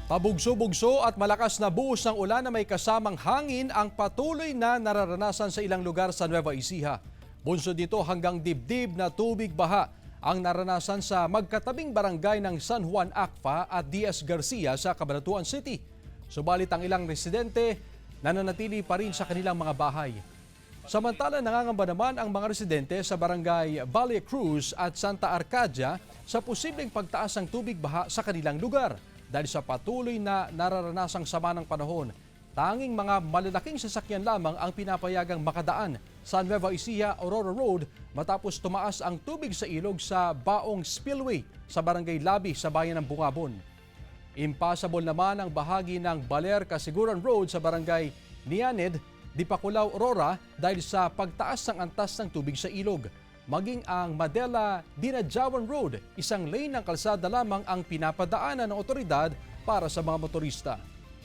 Pabugso-bugso at malakas na buhos ng ulan na may kasamang hangin ang patuloy na nararanasan sa ilang lugar sa Nueva Ecija. Bunsod nito hanggang dibdib na tubig baha ang naranasan sa magkatabing barangay ng San Juan Acfa at Diaz Garcia sa Cabanatuan City. Subalit ang ilang residente nananatili pa rin sa kanilang mga bahay. Samantala nangangamba naman ang mga residente sa barangay Valle Cruz at Santa Arcadia sa posibleng pagtaas ng tubig baha sa kanilang lugar. Dahil sa patuloy na nararanasang sama ng panahon, tanging mga malalaking sasakyan lamang ang pinapayagang makadaan sa Nueva Ecija, Aurora Road matapos tumaas ang tubig sa ilog sa Baong Spillway sa Barangay Labi sa bayan ng Bungabon. Impassable naman ang bahagi ng Baler Casiguran Road sa Barangay Nianed, Dipakulaw, Aurora dahil sa pagtaas ng antas ng tubig sa ilog. Maging ang Madela Dinadjawan Road, isang lane ng kalsada lamang ang pinapadaanan ng otoridad para sa mga motorista.